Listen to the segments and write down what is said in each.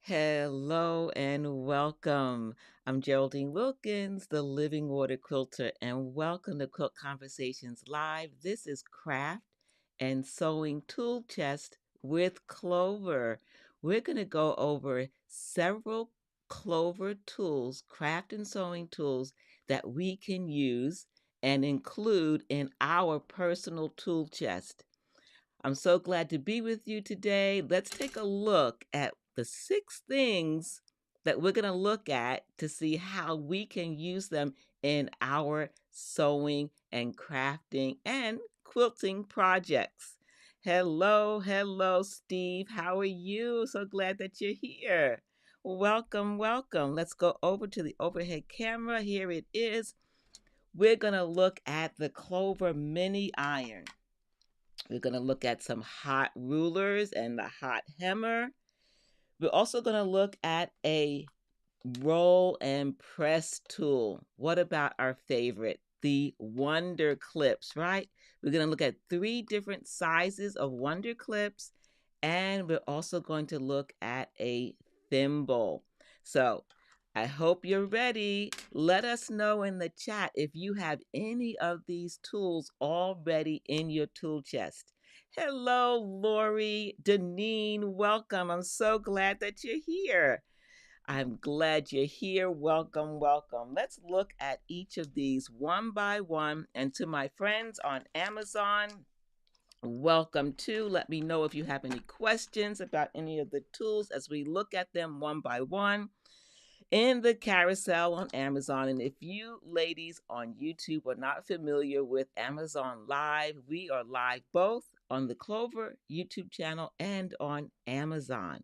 Hello and welcome. I'm Geraldine Wilkins, the Living Water Quilter, and welcome to Quilt Conversations Live. This is Craft and Sewing Tool Chest with Clover. We're going to go over several Clover tools, craft and sewing tools that we can use and include in our personal tool chest. I'm so glad to be with you today. Let's take a look at the 6 things that we're going to look at to see how we can use them in our sewing and crafting and quilting projects. Hello, Steve. How are you? So glad that you're here. Welcome. Let's go over to the overhead camera. Here it is. We're going to look at the Clover mini iron. We're going to look at some hot rulers and the hot hammer. We're also going to look at a roll and press tool. What about our favorite, the Wonder Clips, right? We're going to look at 3 different sizes of Wonder Clips, and we're also going to look at a thimble. So I hope you're ready. Let us know in the chat if you have any of these tools already in your tool chest. Hello, Lori, Deneen, welcome. I'm so glad that you're here. I'm glad you're here. Welcome. Let's look at each of these one by one. And to my friends on Amazon, welcome too. Let me know if you have any questions about any of the tools as we look at them one by one in the carousel on Amazon. And if you ladies on YouTube are not familiar with Amazon Live, we are live both on the Clover YouTube channel and on Amazon.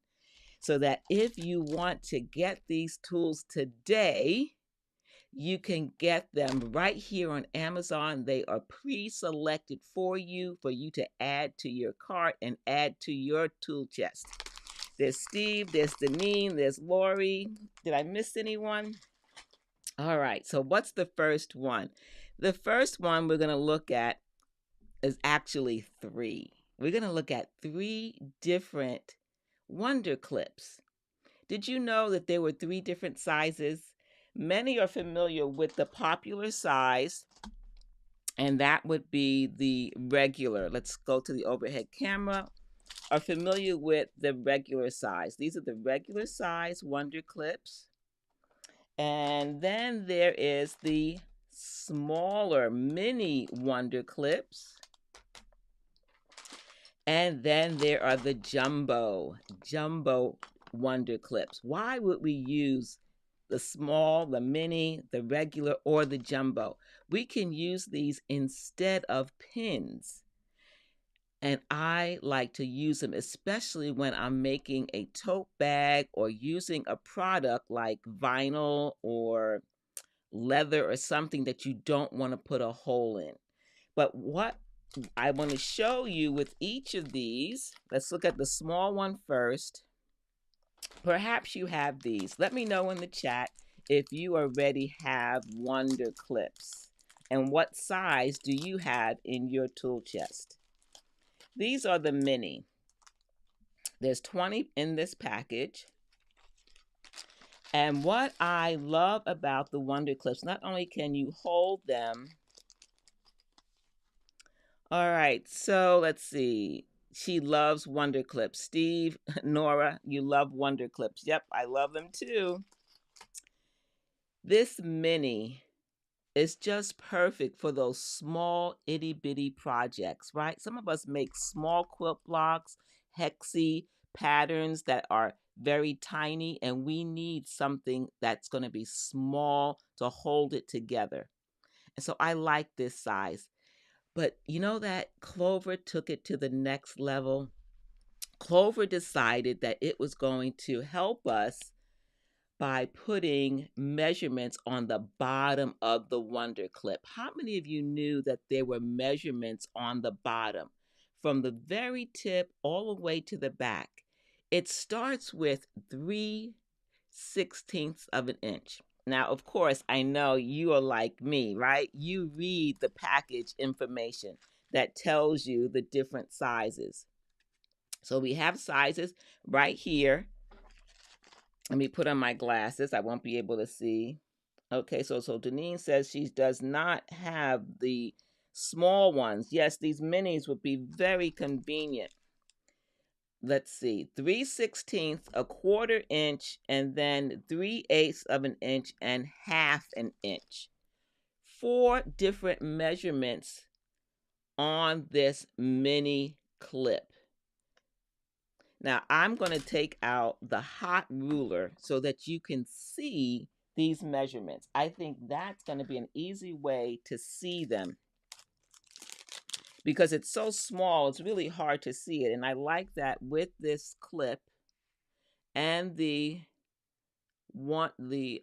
So that if you want to get these tools today, you can get them right here on Amazon. They are pre-selected for you to add to your cart and add to your tool chest. There's Steve, there's Deneen, there's Lori. Did I miss anyone? All right, so what's the first one? The first one we're going to look at is actually 3. We're going to look at 3 different Wonder Clips. Did you know that there were 3 different sizes? Many are familiar with the popular size, and that would be the regular. Let's go to the overhead camera. Are familiar with the regular size. These are the regular size Wonder Clips. And then there is the smaller mini Wonder Clips. And then there are the jumbo Wonder Clips. Why would we use the small, the mini, the regular, or the jumbo? We can use these instead of pins. And I like to use them, especially when I'm making a tote bag or using a product like vinyl or leather or something that you don't want to put a hole in. But what I want to show you with each of these, let's look at the small one first. Perhaps you have these. Let me know in the chat if you already have Wonder Clips and what size do you have in your tool chest. These are the mini. There's 20 in this package. And what I love about the Wonder Clips, not only can you hold them. All right, so let's see. She loves Wonder Clips. Steve, Nora, you love Wonder Clips. Yep, I love them too. This mini is just perfect for those small itty bitty projects, right? Some of us make small quilt blocks, hexy patterns that are very tiny, and we need something that's going to be small to hold it together. And so I like this size. But you know that Clover took it to the next level? Clover decided that it was going to help us by putting measurements on the bottom of the Wonder Clip. How many of you knew that there were measurements on the bottom from the very tip all the way to the back? It starts with 3/16 of an inch. Now, of course, I know you are like me, right? You read the package information that tells you the different sizes. So we have sizes right here. Let me put on my glasses. I won't be able to see. Okay, so Deneen says she does not have the small ones. Yes, these minis would be very convenient. Let's see, 3/16, a quarter inch, and then 3/8 of an inch and half an inch. 4 different measurements on this mini clip. Now I'm going to take out the hot ruler so that you can see these measurements. I think that's going to be an easy way to see them because it's so small, it's really hard to see it. And I like that with this clip and the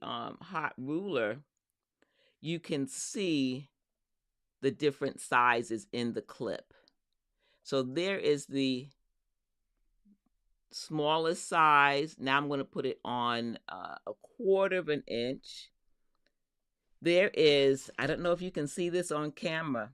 hot ruler, you can see the different sizes in the clip. So there is the smallest size. Now I'm going to put it on a quarter of an inch. There is, I don't know if you can see this on camera,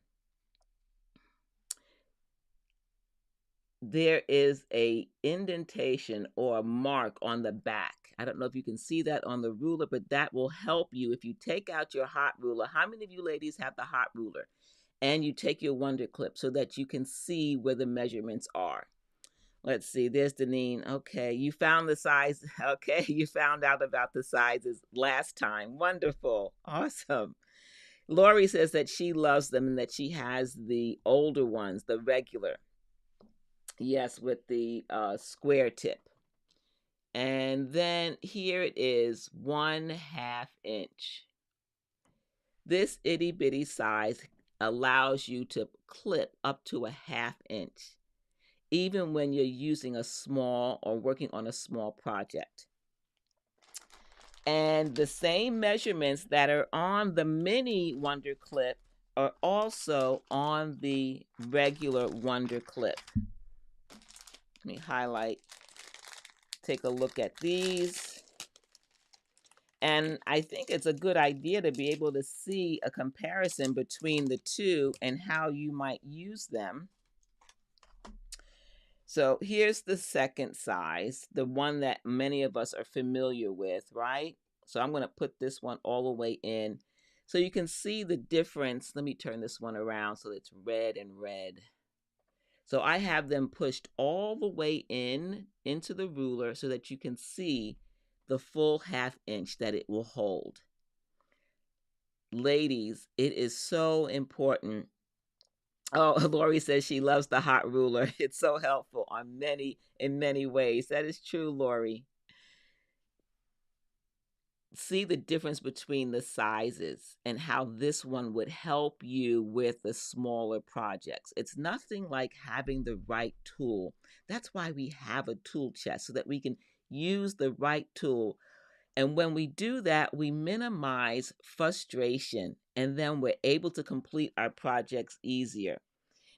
there is a indentation or a mark on the back. I don't know if you can see that on the ruler, but that will help you if you take out your hot ruler. How many of you ladies have the hot ruler? And you take your Wonder Clip so that you can see where the measurements are. Let's see, there's Deneen. Okay, you found the size. Okay, you found out about the sizes last time. Wonderful. Awesome. Lori says that she loves them and that she has the older ones, the regular. Yes, with the square tip. And then here it is, 1/2 inch. This itty bitty size allows you to clip up to a 1/2 inch, even when you're using a small or working on a small project. And the same measurements that are on the mini Wonder Clip are also on the regular Wonder Clip. Let me highlight, take a look at these. And I think it's a good idea to be able to see a comparison between the two and how you might use them. So here's the second size, the one that many of us are familiar with, right? So I'm going to put this one all the way in so you can see the difference. Let me turn this one around so it's red and red. So I have them pushed all the way into the ruler so that you can see the full 1/2 inch that it will hold. Ladies, it is so important. Oh, Lori says she loves the hot ruler. It's so helpful in many ways. That is true, Lori. See the difference between the sizes and how this one would help you with the smaller projects. It's nothing like having the right tool. That's why we have a tool chest, so that we can use the right tool. And when we do that, we minimize frustration, and then we're able to complete our projects easier.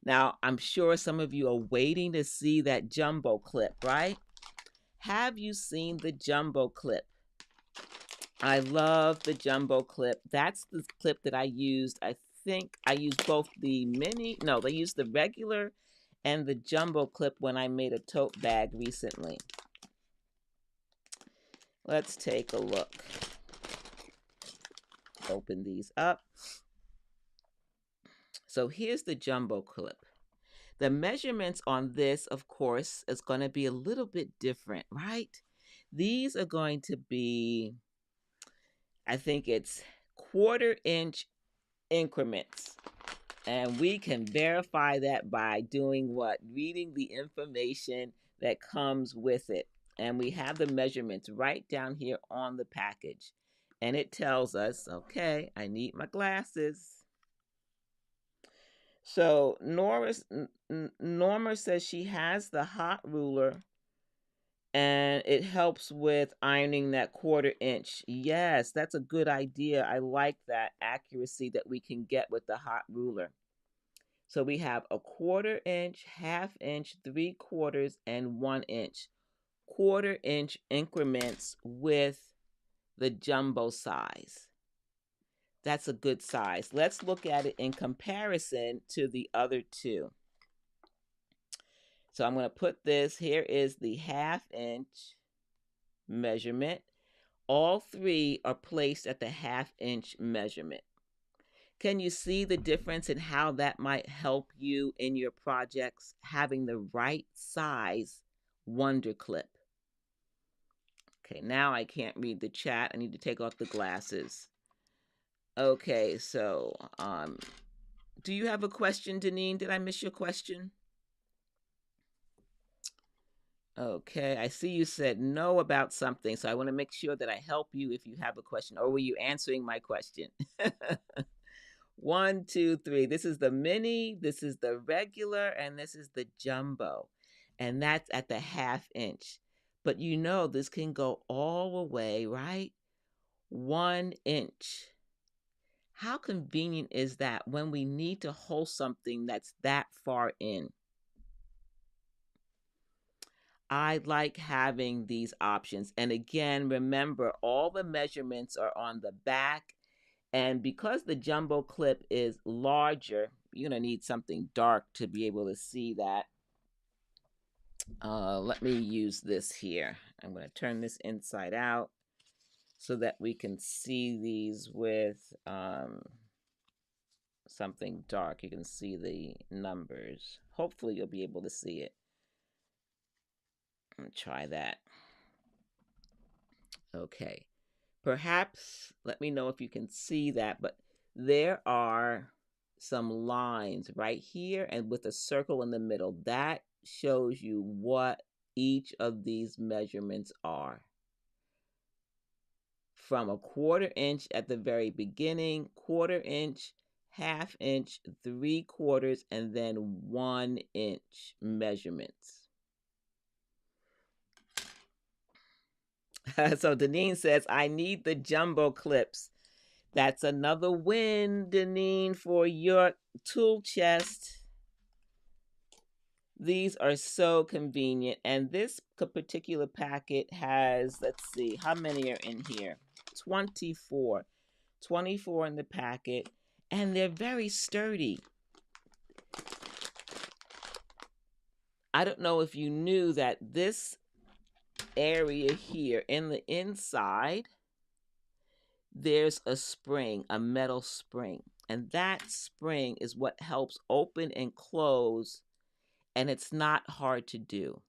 Now, I'm sure some of you are waiting to see that jumbo clip, right? Have you seen the jumbo clip? I love the jumbo clip. That's the clip that I used. I think I used both the I used the regular and the jumbo clip when I made a tote bag recently. Let's take a look. Open these up. So here's the jumbo clip. The measurements on this, of course, is going to be a little bit different, right? These are going to be, I think it's 1/4 inch increments. And we can verify that by doing what? Reading the information that comes with it. And we have the measurements right down here on the package. And it tells us, okay, I need my glasses. So Norma says she has the hot ruler and it helps with ironing that 1/4 inch. Yes, that's a good idea. I like that accuracy that we can get with the hot ruler. So we have a 1/4 inch, 1/2 inch, 3/4, and 1 inch. 1/4 inch increments with the jumbo size. That's a good size. Let's look at it in comparison to the other two. So I'm going to put this, here is the 1/2 inch. measurement. All three are placed at the half-inch measurement. Can you see the difference in how that might help you in your projects, having the right size wonder clip? Okay, now I can't read the chat. I need to take off the glasses. Okay, so do you have a question, Deneen? Did I miss your question? Okay, I see you said no about something, so I want to make sure that I help you if you have a question. Or were you answering my question? One, two, three. This is the mini, this is the regular, and this is the jumbo. And that's at the half-inch. But you know, this can go all the way, right? 1 inch. How convenient is that when we need to hold something that's that far in? I like having these options. And again, remember, all the measurements are on the back. And because the jumbo clip is larger, you're going to need something dark to be able to see that. Let me use this here. I'm going to turn this inside out so that we can see these with something dark. You can see the numbers. Hopefully you'll be able to see it. I'm going to try that. Okay. Perhaps let me know if you can see that, but there are some lines right here and with a circle in the middle. That shows you what each of these measurements are. From a 1/4 inch at the very beginning, 1/4 inch, half-inch, 3/4, and then 1-inch measurements. So Deneen says, I need the jumbo clips. That's another win, Deneen, for your tool chest. These are so convenient. And this particular packet has, let's see, how many are in here? 24. 24 in the packet. And they're very sturdy. I don't know if you knew that this area here in the inside, there's a spring, a metal spring. And that spring is what helps open and close, and it's not hard to do.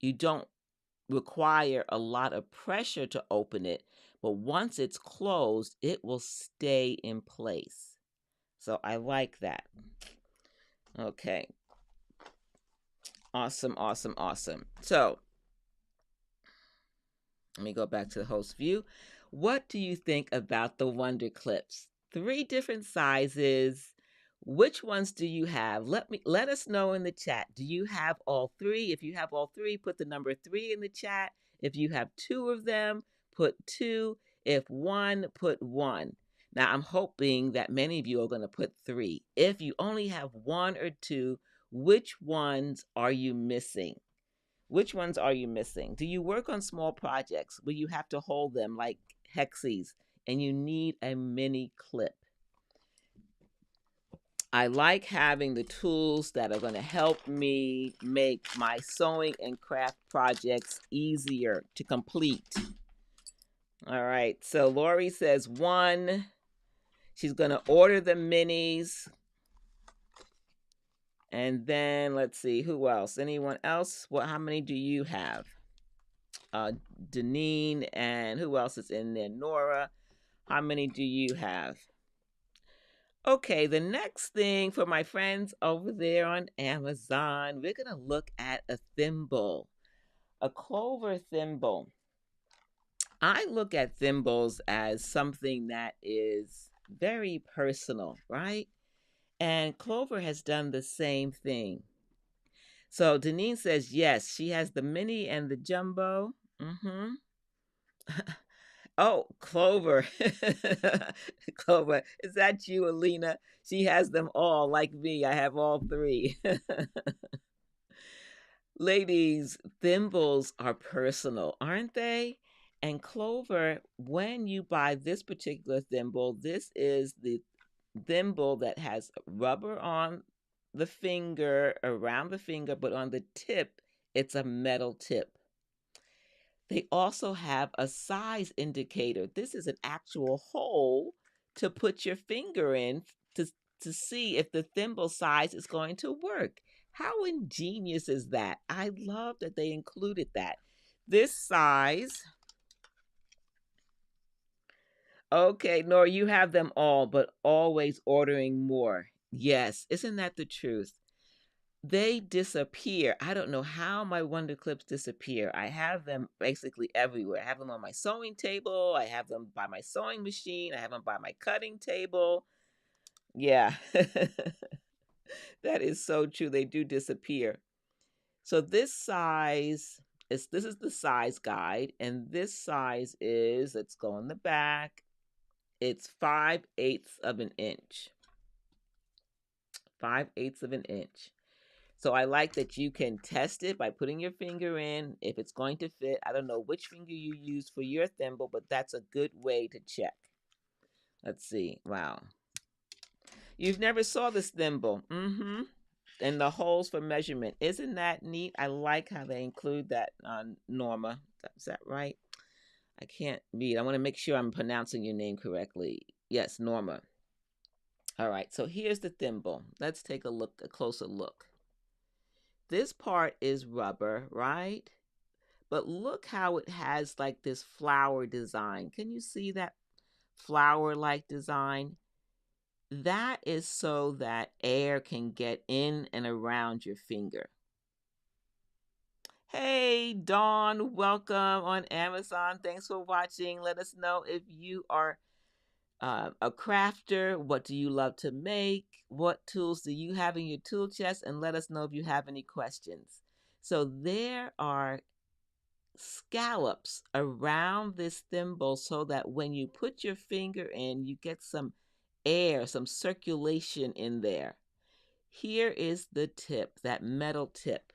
You don't require a lot of pressure to open it, but once it's closed, it will stay in place. So I like that. Okay. Awesome, awesome, awesome. So let me go back to the host view. What do you think about the Wonder Clips? 3 different sizes. Which ones do you have? Let us know in the chat. Do you have all 3? If you have all 3, put the number 3 in the chat. If you have 2 of them, put 2. If 1, put 1. Now, I'm hoping that many of you are going to put 3. If you only have 1 or 2, which ones are you missing? Which ones are you missing? Do you work on small projects where you have to hold them like hexes and you need a mini clip? I like having the tools that are going to help me make my sewing and craft projects easier to complete. All right, so Lori says 1. She's going to order the minis. And then let's see, who else? Anyone else? How many do you have? Deneen, and who else is in there? Nora. How many do you have? Okay, the next thing for my friends over there on Amazon, we're going to look at a thimble, a Clover thimble. I look at thimbles as something that is very personal, right? And Clover has done the same thing. So Deneen says, yes, she has the mini and the jumbo. Mm-hmm. Oh, Clover. Clover, is that you, Alina? She has them all like me. I have all 3. Ladies, thimbles are personal, aren't they? And Clover, when you buy this particular thimble, this is the thimble that has rubber on the finger, around the finger, but on the tip, it's a metal tip. They also have a size indicator. This is an actual hole to put your finger in to, to see if the thimble size is going to work. How ingenious is that? I love that they included that. This size, okay, Nora, you have them all, but always ordering more. Yes, isn't that the truth? They disappear. I don't know how my Wonder Clips disappear. I have them basically everywhere. I have them on my sewing table. I have them by my sewing machine. I have them by my cutting table. Yeah, that is so true. They do disappear. So this is the size guide, and this size is, let's go on the back. It's 5/8 of an inch. 5/8 of an inch. So I like that you can test it by putting your finger in if it's going to fit. I don't know which finger you use for your thimble, but that's a good way to check. Let's see. Wow. You've never saw this thimble. Mm-hmm. And the holes for measurement. Isn't that neat? I like how they include that, Norma. Is that right? I can't read. I want to make sure I'm pronouncing your name correctly. Yes, Norma. All right, so here's the thimble. Let's take a closer look. This part is rubber, right? But look how it has like this flower design. Can you see that flower-like design? That is so that air can get in and around your finger. Hey, Dawn, welcome on Amazon. Thanks for watching. Let us know if you are a crafter. What do you love to make? What tools do you have in your tool chest? And let us know if you have any questions. So there are scallops around this thimble so that when you put your finger in, you get some air, some circulation in there. Here is the tip, that metal tip.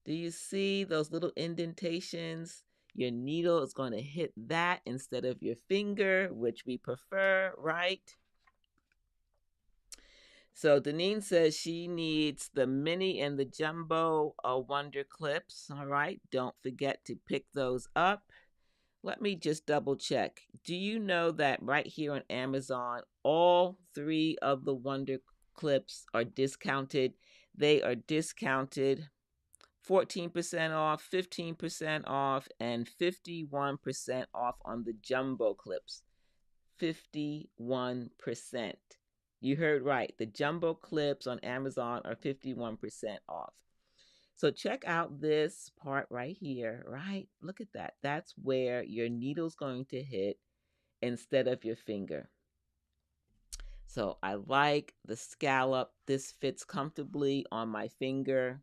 Do you see those little indentations? Your needle is going to hit that instead of your finger, which we prefer, right? So Deneen says she needs the mini and the jumbo Wonder Clips. All right, don't forget to pick those up. Let me just double check. Do you know that right here on Amazon, all 3 of the Wonder Clips are discounted? They are discounted 14% off, 15% off, and 51% off on the jumbo clips. 51%. You heard right. The jumbo clips on Amazon are 51% off. So check out this part right here, right? Look at that. That's where your needle's going to hit instead of your finger. So I like the scallop. This fits comfortably on my finger.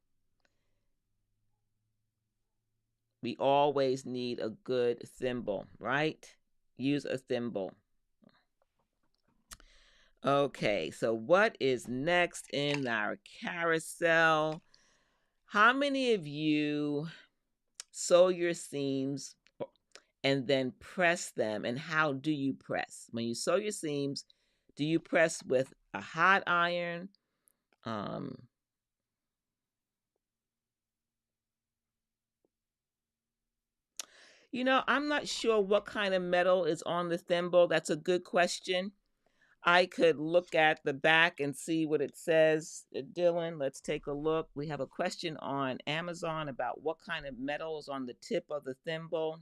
We always need a good thimble, right? Use a thimble. Okay, so what is next in our carousel? How many of you sew your seams and then press them? And how do you press? When you sew your seams, do you press with a hot iron? You know, I'm not sure what kind of metal is on the thimble. That's a good question. I could look at the back and see what it says. Dylan, let's take a look. We have a question on Amazon about what kind of metal is on the tip of the thimble.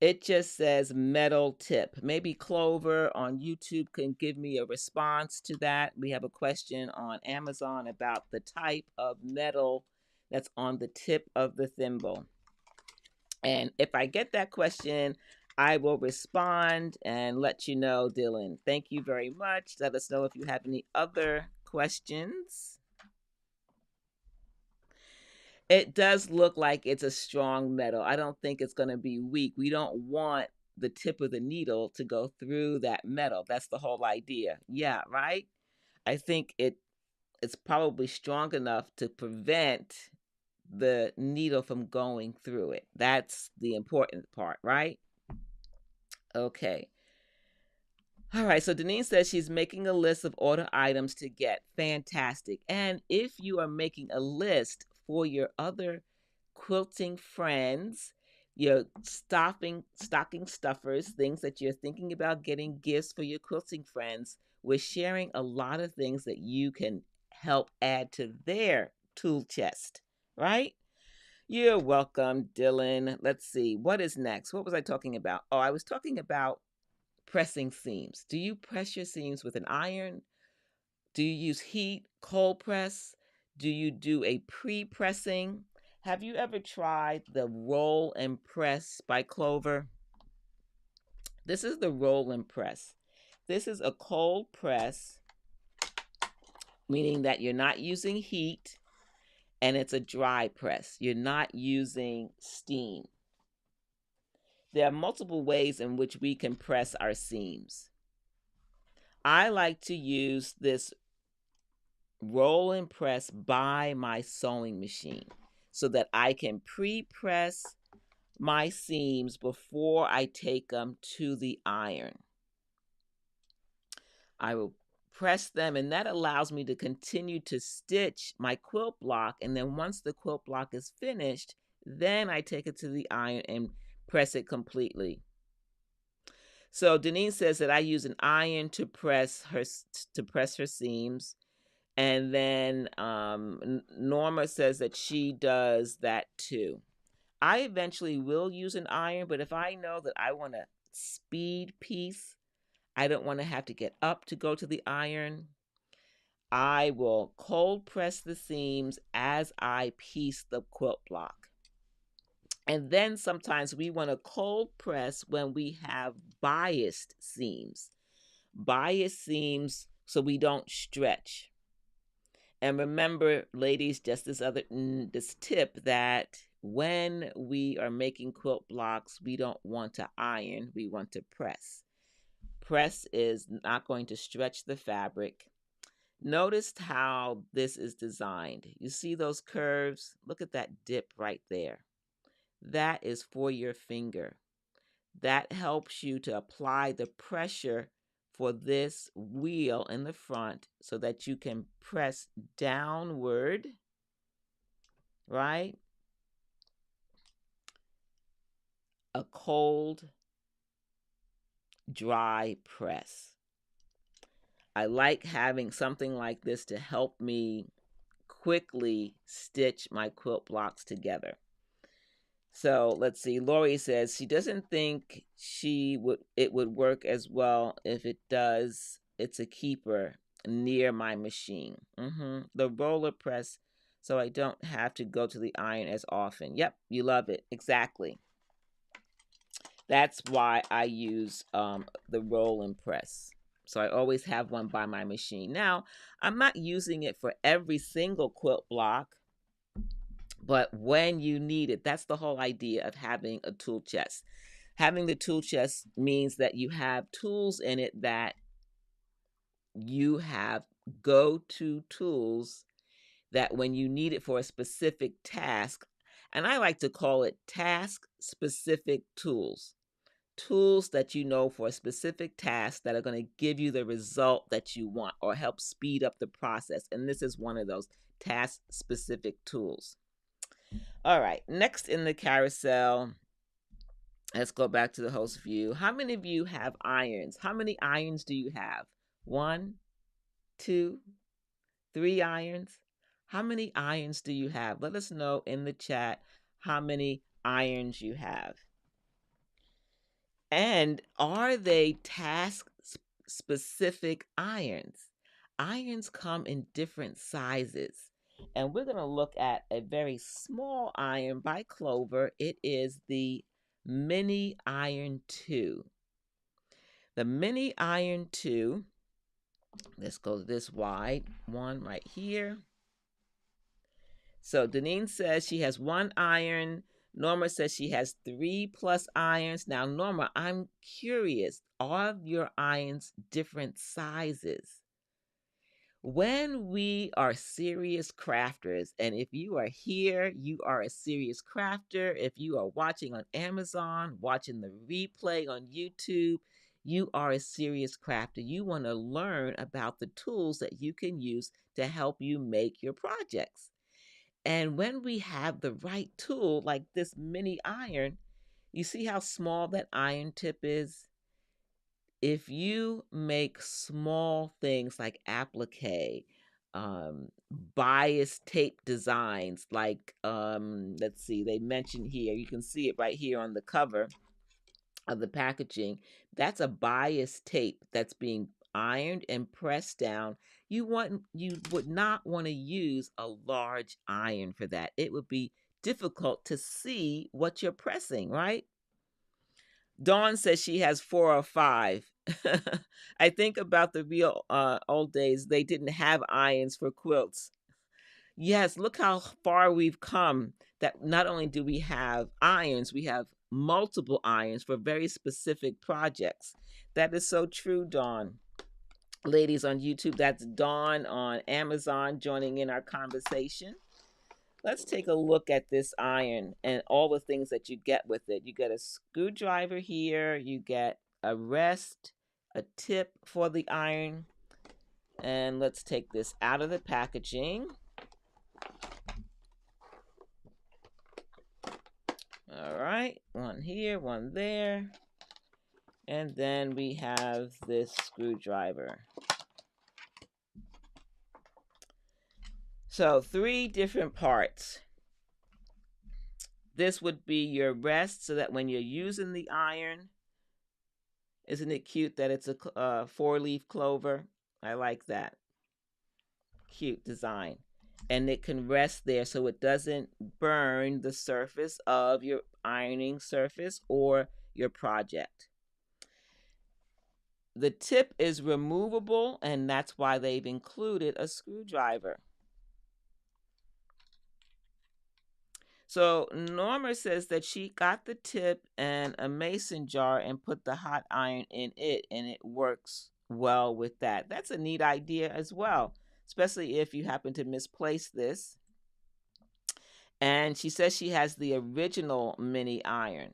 It just says metal tip. Maybe Clover on YouTube can give me a response to that. We have a question on Amazon about the type of metal that's on the tip of the thimble. And if I get that question, I will respond and let you know, Dylan. Thank you very much. Let us know if you have any other questions. It does look like it's a strong metal. I don't think it's going to be weak. We don't want the tip of the needle to go through that metal. That's the whole idea. Yeah, right? I think it's probably strong enough to prevent the needle from going through it. That's the important part, right? Okay. All right, so Denise says she's making a list of order items to get. Fantastic. And if you are making a list for your other quilting friends, your stocking stuffers, things that you're thinking about getting gifts for your quilting friends. We're sharing a lot of things that you can help add to their tool chest, right? You're welcome, Dylan. Let's see. What is next? What was I talking about? Oh, I was talking about pressing seams. Do you press your seams with an iron? Do you use heat, cold press? Do you do a pre pressing? Have you ever tried the roll and press by Clover? This is the roll and press. This is a cold press, meaning that you're not using heat, and it's a dry press. You're not using steam. There are multiple ways in which we can press our seams. I like to use this roll and press by my sewing machine so that I can pre-press my seams before I take them to the iron. I will press them, and that allows me to continue to stitch my quilt block, and then once the quilt block is finished, then I take it to the iron and press it completely. So Denise says that I use an iron to press her seams. And then Norma says that she does that too. I eventually will use an iron, but if I know that I want a speed piece, I don't want to have to get up to go to the iron, I will cold press the seams as I piece the quilt block. And then sometimes we want to cold press when we have biased seams. Biased seams so we don't stretch. And remember, ladies, just this tip that when we are making quilt blocks, we don't want to iron, we want to press. Press is not going to stretch the fabric. Notice how this is designed. You see those curves? Look at that dip right there. That is for your finger. That helps you to apply the pressure for this wheel in the front so that you can press downward, right? A cold, dry press. I like having something like this to help me quickly stitch my quilt blocks together. So let's see. Lori says she doesn't think it would work as well. If it does, it's a keeper near my machine. The roller press, so I don't have to go to the iron as often. Yep, you love it. Exactly. That's why I use the roll and press. So I always have one by my machine. Now, I'm not using it for every single quilt block, but when you need it, that's the whole idea of having a tool chest. Having the tool chest means that you have tools in it that you have go-to tools that when you need it for a specific task, and I like to call it task-specific tools. Tools that you know for a specific task that are going to give you the result that you want or help speed up the process. And this is one of those task-specific tools. All right, next in the carousel, let's go back to the host view. How many of you have irons? How many irons do you have? 1, 2, 3 irons? How many irons do you have? Let us know in the chat how many irons you have. And are they task specific irons? Irons come in different sizes. And we're going to look at a very small iron by Clover. It is the Mini Iron 2. The Mini Iron 2, let's go this wide one right here. So Deneen says she has 1 iron. Norma says she has 3 plus irons. Now, Norma, I'm curious, are your irons different sizes? When we are serious crafters, and if you are here, you are a serious crafter. If you are watching on Amazon, watching the replay on YouTube, you are a serious crafter. You want to learn about the tools that you can use to help you make your projects. And when we have the right tool, like this mini iron, you see how small that iron tip is? If you make small things like applique, bias tape designs, like, let's see, they mentioned here, you can see it right here on the cover of the packaging. That's a bias tape that's being ironed and pressed down. You would not want to use a large iron for that. It would be difficult to see what you're pressing, right? Dawn says she has 4 or 5. I think about the real old days. They didn't have irons for quilts. Yes, look how far we've come. That not only do we have irons, we have multiple irons for very specific projects. That is so true, Dawn. Ladies on YouTube, that's Dawn on Amazon joining in our conversation. Let's take a look at this iron and all the things that you get with it. You get a screwdriver here, you get a rest, a tip for the iron. And let's take this out of the packaging. All right, one here, one there. And then we have this screwdriver. So 3 different parts. This would be your rest so that when you're using the iron, isn't it cute that it's a 4-leaf clover? I like that. Cute design. And it can rest there so it doesn't burn the surface of your ironing surface or your project. The tip is removable, and that's why they've included a screwdriver. So Norma says that she got the tip and a mason jar and put the hot iron in it, and it works well with that. That's a neat idea as well, especially if you happen to misplace this. And she says she has the original mini iron.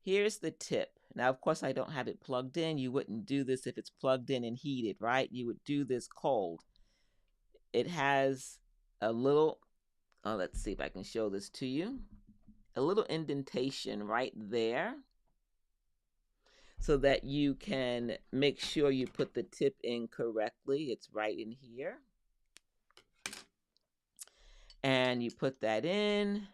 Here's the tip. Now, of course, I don't have it plugged in. You wouldn't do this if it's plugged in and heated, right? You would do this cold. It has a little, let's see if I can show this to you. A little indentation right there so that you can make sure you put the tip in correctly. It's right in here. And you put that in.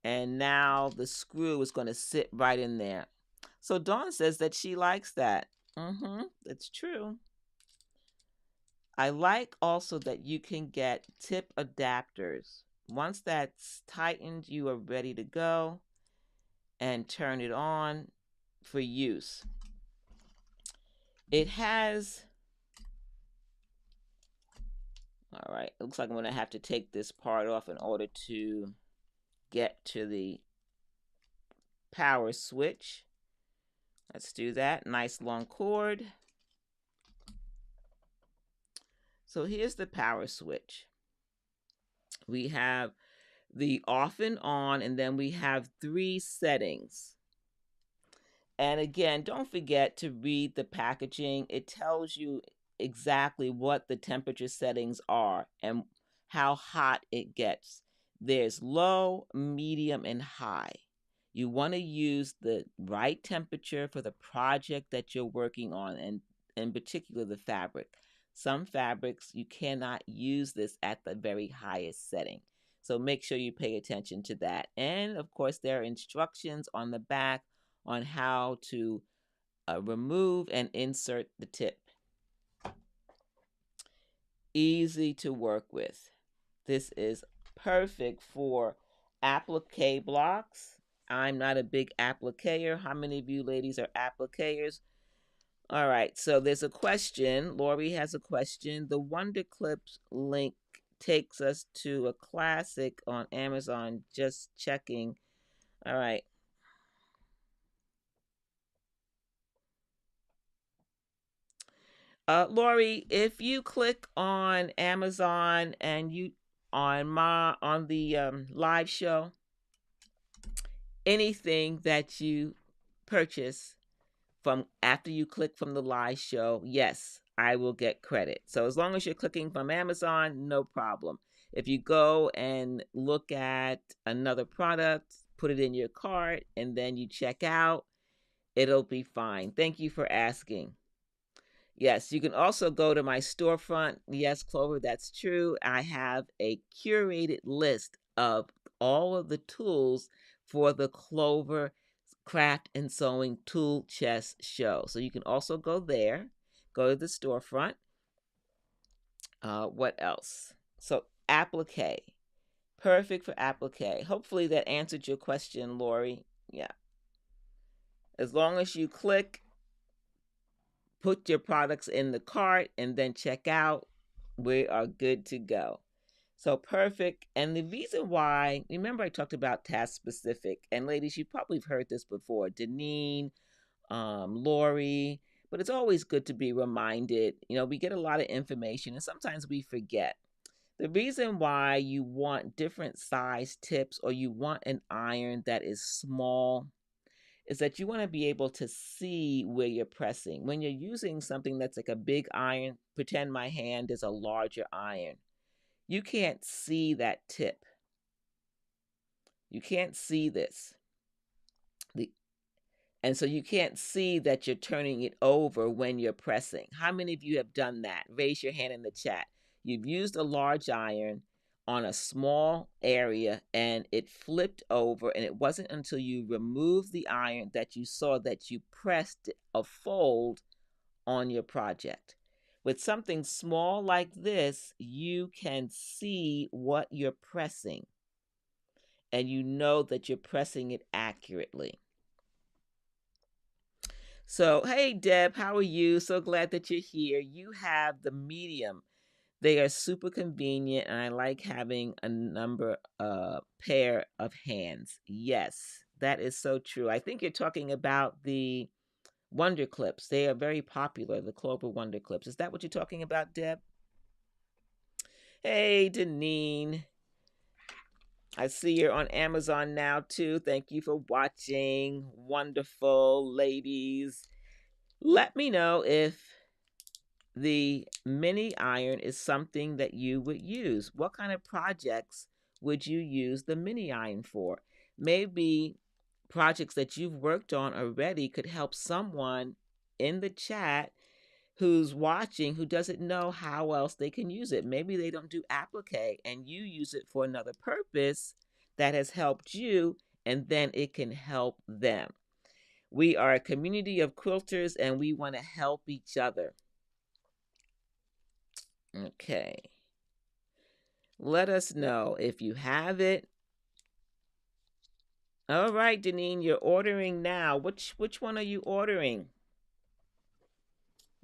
And now the screw is going to sit right in there. So Dawn says that she likes that. It's true. I like also that you can get tip adapters. Once that's tightened, you are ready to go and turn it on for use. It has, all right, it looks like I'm going to have to take this part off in order to get to the power switch. Let's do that. Nice long cord. So here's the power switch. We have the off and on, and then we have 3 settings. And again, don't forget to read the packaging. It tells you exactly what the temperature settings are and how hot it gets. There's low, medium, and high. You want to use the right temperature for the project that you're working on, and in particular the fabric. Some fabrics, you cannot use this at the very highest setting. So make sure you pay attention to that. And of course, there are instructions on the back on how to remove and insert the tip. Easy to work with. This is perfect for applique blocks. I'm not a big appliquer. How many of you ladies are appliquers? All right, so there's a question. Lori has a question. The Wonder Clips link takes us to a classic on Amazon. Just checking. All right. Lori, if you click on Amazon and you on the live show, anything that you purchase from after you click from the live show, yes, I will get credit. So as long as you're clicking from Amazon, no problem. If you go and look at another product, put it in your cart, and then you check out, it'll be fine. Thank you for asking. Yes, you can also go to my storefront. Yes, Clover, that's true. I have a curated list of all of the tools for the Clover Craft and Sewing Tool Chest show. So you can also go there, go to the storefront. What else? So, applique. Perfect for applique. Hopefully that answered your question, Lori. Yeah. As long as you click, put your products in the cart, and then check out, we are good to go. So perfect. And the reason why, remember I talked about task specific. And ladies, you probably have heard this before. Deneen, Lori, but it's always good to be reminded. You know, we get a lot of information and sometimes we forget. The reason why you want different size tips or you want an iron that is small is that you want to be able to see where you're pressing. When you're using something that's like a big iron, pretend my hand is a larger iron. You can't see that tip. You can't see this. And so you can't see that you're turning it over when you're pressing. How many of you have done that? Raise your hand in the chat. You've used a large iron on a small area and it flipped over, and it wasn't until you removed the iron that you saw that you pressed a fold on your project. With something small like this, you can see what you're pressing and you know that you're pressing it accurately. So, hey, Deb, how are you? So glad that you're here. You have the medium. They are super convenient, and I like having a pair of hands. Yes, that is so true. I think you're talking about the Wonder Clips. They are very popular, the Clover Wonder Clips. Is that what you're talking about, Deb? Hey, Deneen. I see you're on Amazon now, too. Thank you for watching. Wonderful, ladies. Let me know if the mini iron is something that you would use. What kind of projects would you use the mini iron for? Maybe projects that you've worked on already could help someone in the chat who's watching who doesn't know how else they can use it. Maybe they don't do applique and you use it for another purpose that has helped you, and then it can help them. We are a community of quilters and we want to help each other. Okay. Let us know if you have it. All right, Deneen, you're ordering now. Which one are you ordering?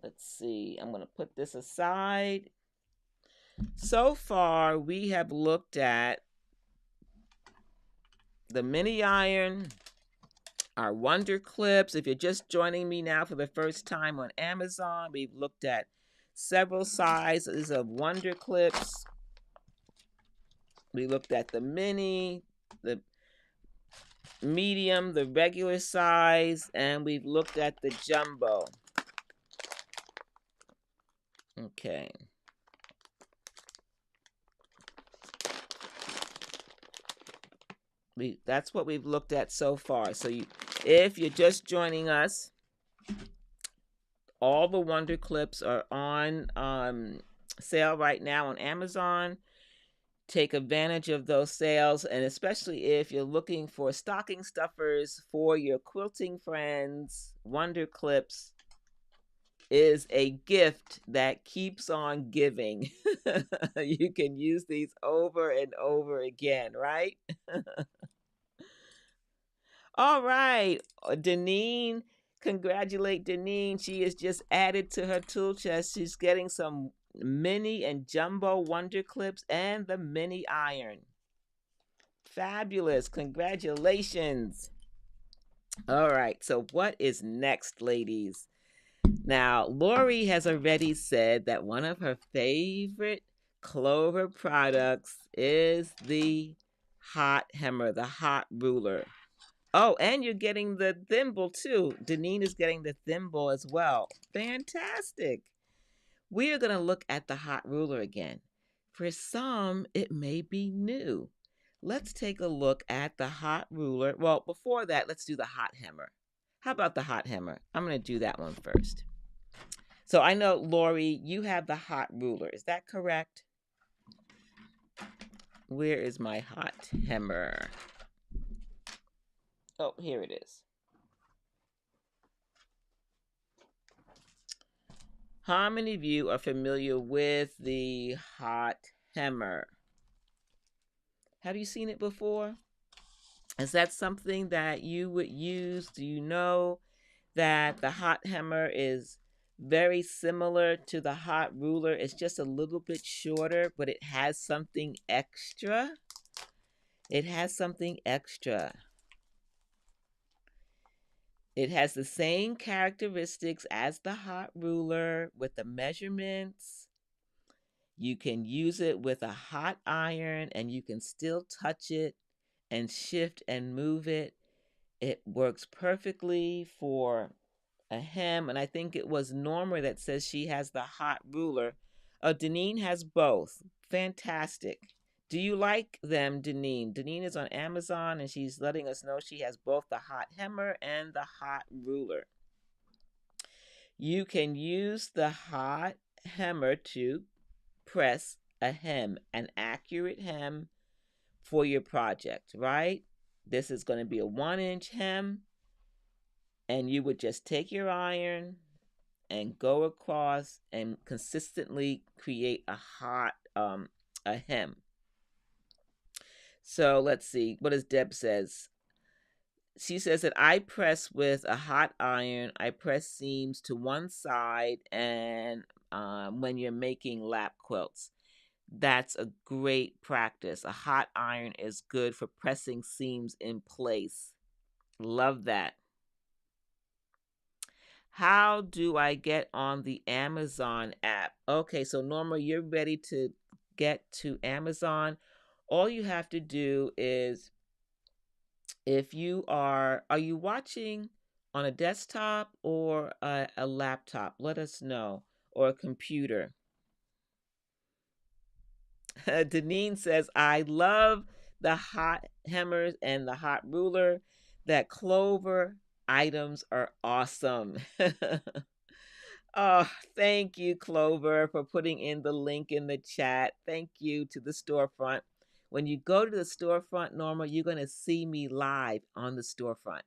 Let's see. I'm going to put this aside. So far, we have looked at the mini iron, our Wonder Clips. If you're just joining me now for the first time on Amazon, we've looked at several sizes of Wonder Clips. We looked at the mini, the medium, the regular size, and we've looked at the jumbo. Okay. That's what we've looked at so far. So if you're just joining us, all the Wonder Clips are on sale right now on Amazon. Take advantage of those sales, and especially if you're looking for stocking stuffers for your quilting friends, Wonder Clips is a gift that keeps on giving. You can use these over and over again, right? All right, Deneen, congratulate Deneen. She is just added to her tool chest. She's getting some mini and jumbo Wonder Clips and the mini iron. Fabulous. Congratulations. All right, so what is next, ladies? Now, Lori has already said that one of her favorite Clover products is the hot hammer, the hot ruler. Oh, and you're getting the thimble too. Deneen is getting the thimble as well. Fantastic. We are going to look at the hot ruler again. For some, it may be new. Let's take a look at the hot ruler. Well, before that, let's do the hot hammer. How about the hot hammer? I'm going to do that one first. So I know, Lori, you have the hot ruler. Is that correct? Where is my hot hammer? Oh, here it is. How many of you are familiar with the hot hammer? Have you seen it before? Is that something that you would use? Do you know that the hot hammer is very similar to the hot ruler? It's just a little bit shorter, but it has something extra. It has something extra. It has the same characteristics as the hot ruler with the measurements. You can use it with a hot iron and you can still touch it and shift and move it. It works perfectly for a hem, and I think it was Norma that says she has the hot ruler. Deneen has both. Fantastic. Do you like them, Deneen? Deneen is on Amazon, and she's letting us know she has both the hot hammer and the hot ruler. You can use the hot hammer to press a hem, an accurate hem for your project, right? This is going to be a 1-inch hem, and you would just take your iron and go across and consistently create a hem. So let's see, what does Deb says? She says that I press with a hot iron. I press seams to one side, and when you're making lap quilts, that's a great practice. A hot iron is good for pressing seams in place. Love that. How do I get on the Amazon app? Okay, so Norma, you're ready to get to Amazon. All you have to do is, if are you watching on a desktop or a laptop? Let us know, or a computer. Deneen says, I love the hot hammers and the hot ruler. That Clover items are awesome. Oh, thank you, Clover, for putting in the link in the chat. Thank you to the storefront. When you go to the storefront, Norma, you're going to see me live on the storefront.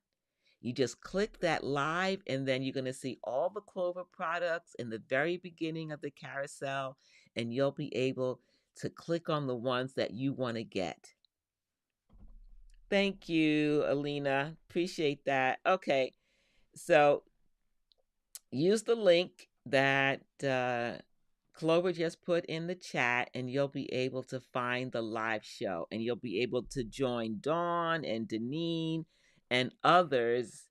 You just click that live, and then you're going to see all the Clover products in the very beginning of the carousel, and you'll be able to click on the ones that you want to get. Thank you, Alina. Appreciate that. Okay, so use the link that Clover just put in the chat, and you'll be able to find the live show, and you'll be able to join Dawn and Deneen and others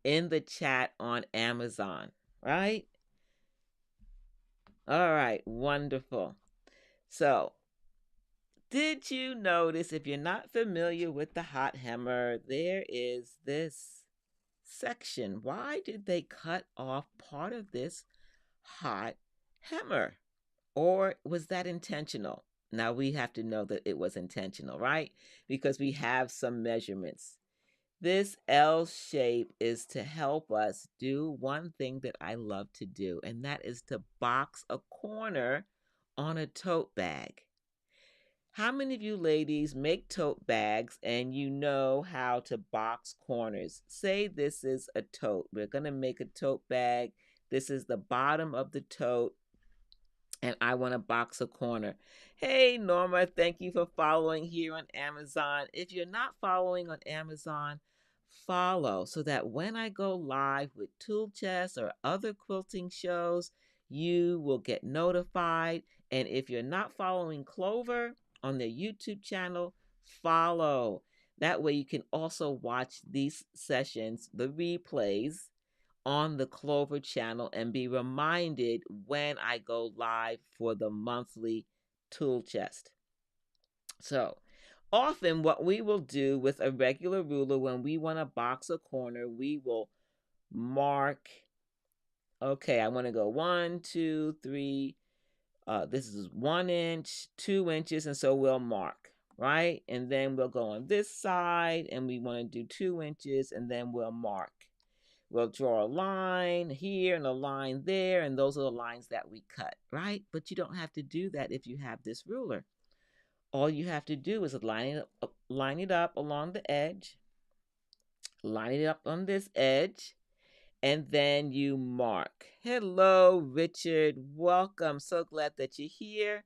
in the chat on Amazon, right? All right, wonderful. So, did you notice, if you're not familiar with the hot hammer, there is this section. Why did they cut off part of this hot hammer? Or was that intentional? Now we have to know that it was intentional, right? Because we have some measurements. This L shape is to help us do one thing that I love to do, and that is to box a corner on a tote bag. How many of you ladies make tote bags and you know how to box corners? Say this is a tote. We're going to make a tote bag. This is the bottom of the tote, and I want to box a corner. Hey, Norma, thank you for following here on Amazon. If you're not following on Amazon, follow so that when I go live with Tool Chest or other quilting shows, you will get notified. And if you're not following Clover on their YouTube channel, follow. That way you can also watch these sessions, the replays, on the Clover channel and be reminded when I go live for the monthly tool chest. So often what we will do with a regular ruler, when we want to box a corner, we will mark, okay, I want to go 1, 2, 3, This is 1 inch, 2 inches, and so we'll mark, right? And then we'll go on this side and we want to do 2 inches, and then we'll mark. We'll draw a line here and a line there, and those are the lines that we cut, right? But you don't have to do that if you have this ruler. All you have to do is line it up along the edge, line it up on this edge, and then you mark. Hello, Richard. Welcome. So glad that you're here.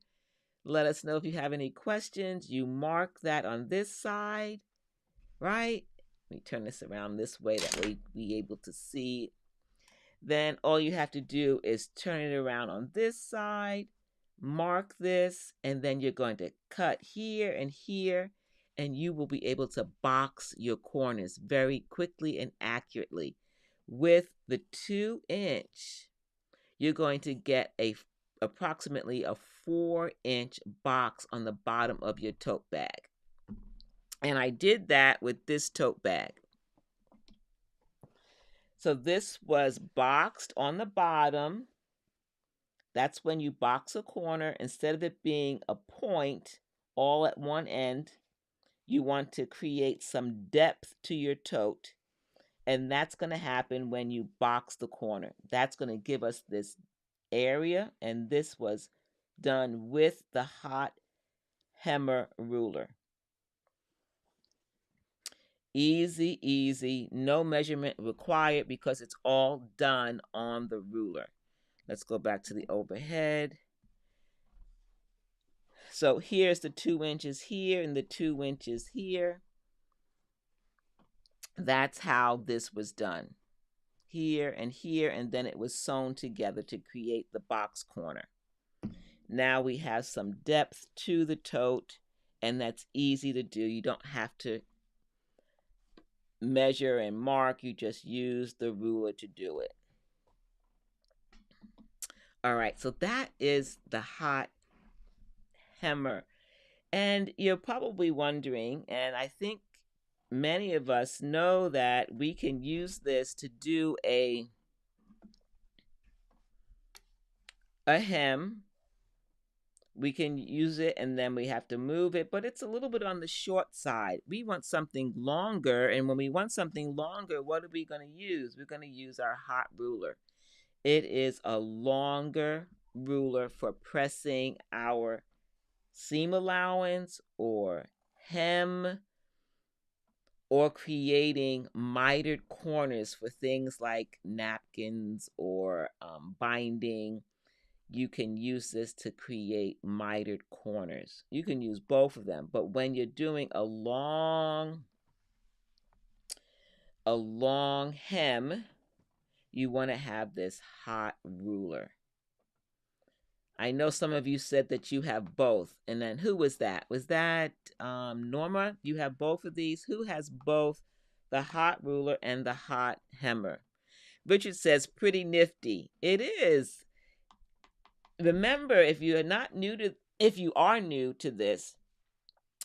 Let us know if you have any questions. You mark that on this side, right? Let me turn this around this way, that way we able to see. Then all you have to do is turn it around on this side, mark this, and then you're going to cut here and here, and you will be able to box your corners very quickly and accurately. With the 2-inch, you're going to get approximately a 4-inch box on the bottom of your tote bag. And I did that with this tote bag. So this was boxed on the bottom. That's when you box a corner. Instead of it being a point all at one end, you want to create some depth to your tote. And that's going to happen when you box the corner. That's going to give us this area. And this was done with the hot hammer ruler. Easy, easy, no measurement required because it's all done on the ruler. Let's go back to the overhead. So here's the 2 inches here and the 2 inches here. That's how this was done. Here, and then it was sewn together to create the box corner. Now we have some depth to the tote, and that's easy to do. You don't have to measure and mark. You just use the ruler to do it. All right, so that is the hot hammer. And you're probably wondering, and I think many of us know that we can use this to do a hem. We can use it and then we have to move it, but it's a little bit on the short side. We want something longer, and when we want something longer, what are we going to use? We're going to use our hot ruler. It is a longer ruler for pressing our seam allowance or hem, or creating mitered corners for things like napkins or binding. You can use this to create mitered corners. You can use both of them, but when you're doing a long hem, you want to have this hot ruler. I know some of you said that you have both. And then who was that? Was that Norma? You have both of these? Who has both the hot ruler and the hot hammer? Richard says, pretty nifty. It is. Remember, if you are new to this,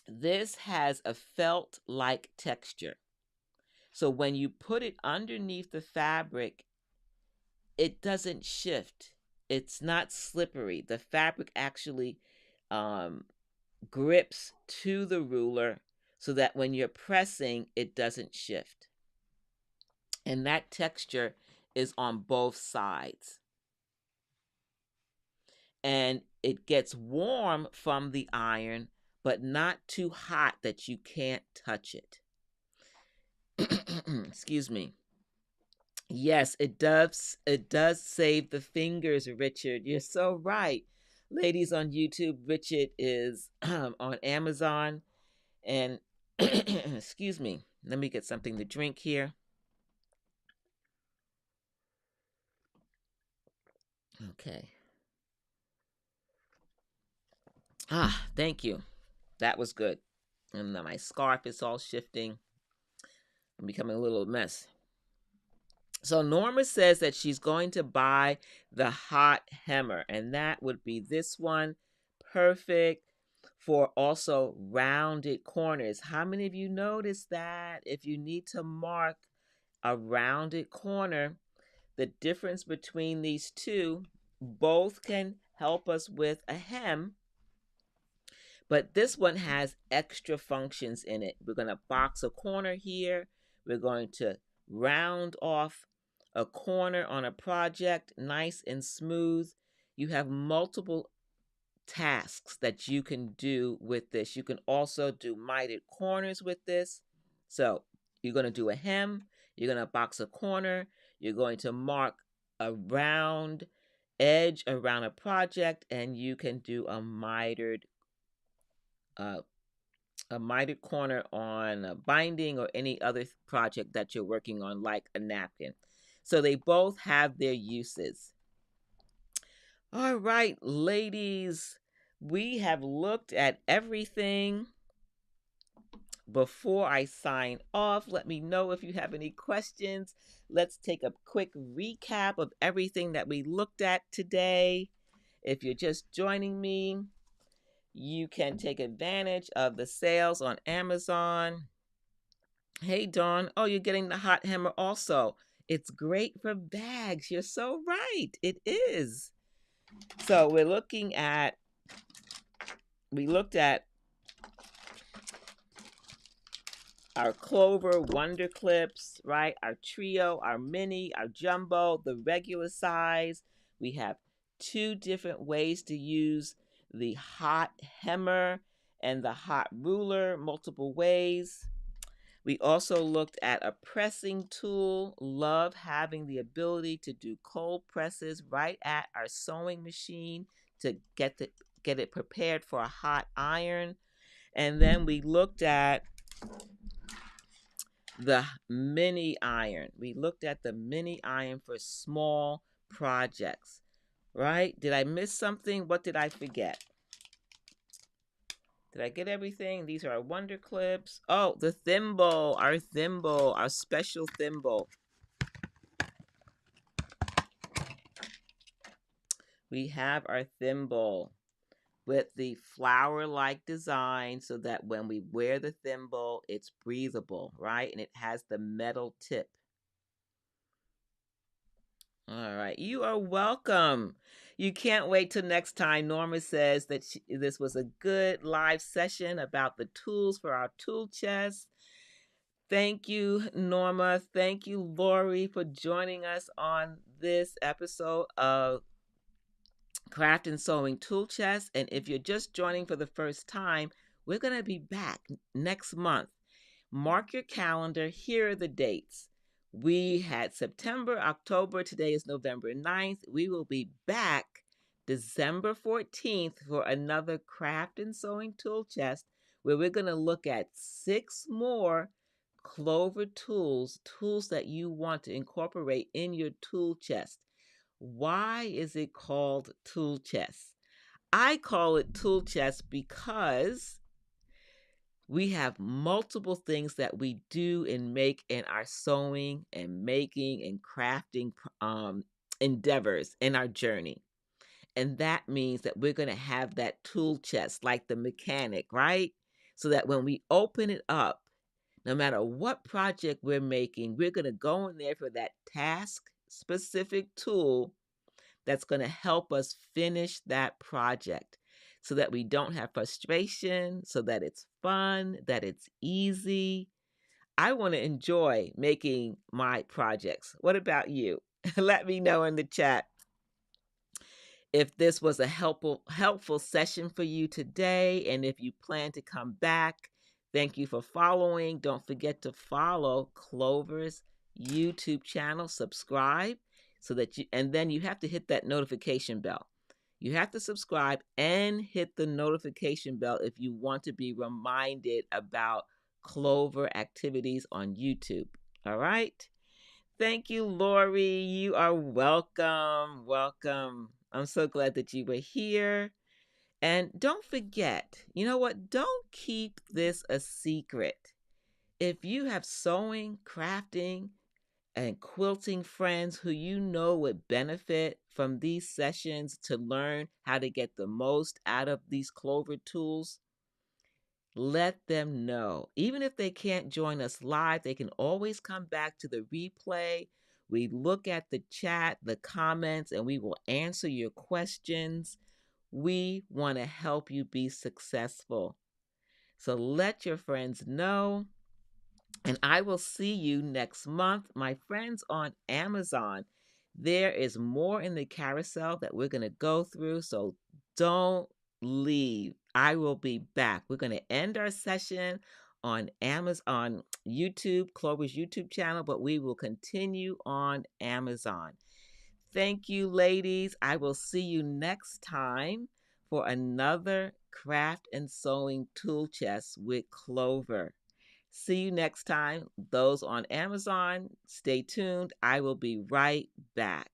this has a felt-like texture. So when you put it underneath the fabric, it doesn't shift. It's not slippery. The fabric actually grips to the ruler so that when you're pressing, it doesn't shift. And that texture is on both sides. And it gets warm from the iron, but not too hot that you can't touch it. Excuse me. Yes, it does. It does save the fingers, Richard. You're so right. Ladies on YouTube, Richard is on Amazon. And excuse me, let me get something to drink here. Okay. Ah, thank you. That was good. And my scarf is all shifting. I'm becoming a little mess. So Norma says that she's going to buy the hot hammer, and that would be this one. Perfect for also rounded corners. How many of you noticed that if you need to mark a rounded corner, the difference between these two, both can help us with a hem, but this one has extra functions in it. We're going to box a corner here. We're going to round off a corner on a project, nice and smooth. You have multiple tasks that you can do with this. You can also do mitered corners with this. So you're going to do a hem, you're going to box a corner, you're going to mark a round edge around a project, and you can do uh, a mitered corner on a binding or any other project that you're working on, like a napkin. So they both have their uses. All right, ladies, we have looked at everything. Before I sign off, let me know if you have any questions. Let's take a quick recap of everything that we looked at today. If you're just joining me, you can take advantage of the sales on Amazon. Hey, Dawn. Oh, you're getting the hot hammer also. It's great for bags. You're so right. It is. So we looked at our Clover Wonder Clips, right? Our Trio, our Mini, our Jumbo, the regular size. We have two different ways to use the hot hammer and the hot ruler, multiple ways. We also looked at a pressing tool. Love having the ability to do cold presses right at our sewing machine to get it prepared for a hot iron. And then we looked at the mini iron. We looked at the mini iron for small projects, right? Did I miss something? What did I forget? Did I get everything? These are our Wonder Clips. Oh, the thimble, our special thimble. We have our thimble with the flower-like design so that when we wear the thimble, it's breathable, right? And it has the metal tip. All right. You are welcome. You can't wait till next time. Norma says that this was a good live session about the tools for our tool chest. Thank you, Norma. Thank you, Lori, for joining us on this episode of Craft and Sewing Tool Chest. And if you're just joining for the first time, we're going to be back next month. Mark your calendar. Here are the dates. We had September, October. Today is November 9th. We will be back December 14th for another Craft and Sewing Tool Chest, where we're going to look at 6 more Clover tools that you want to incorporate in your tool chest. Why is it called tool chest? I call it tool chest because we have multiple things that we do and make in our sewing and making and crafting endeavors in our journey. And that means that we're going to have that tool chest like the mechanic, right? So that when we open it up, no matter what project we're making, we're going to go in there for that task specific tool that's going to help us finish that project so that we don't have frustration, so that it's fun, that it's easy. I want to enjoy making my projects. What about you? Let me know in the chat if this was a helpful session for you today, and if you plan to come back. Thank you for following. Don't forget to follow Clover's YouTube channel, subscribe so that and then you have to hit that notification bell. You have to subscribe and hit the notification bell if you want to be reminded about Clover activities on YouTube. All right? Thank you, Lori. You are welcome. Welcome. I'm so glad that you were here. And don't forget, you know what? Don't keep this a secret. If you have sewing, crafting, and quilting friends who you know would benefit from these sessions to learn how to get the most out of these Clover tools, let them know. Even if they can't join us live, they can always come back to the replay. We look at the chat, the comments, and we will answer your questions. We want to help you be successful. So let your friends know. And I will see you next month, my friends, on Amazon. There is more in the carousel that we're going to go through, so don't leave. I will be back. We're going to end our session on Amazon, on YouTube, Clover's YouTube channel, but we will continue on Amazon. Thank you, ladies. I will see you next time for another craft and sewing tool chest with Clover. See you next time. Those on Amazon, stay tuned. I will be right back.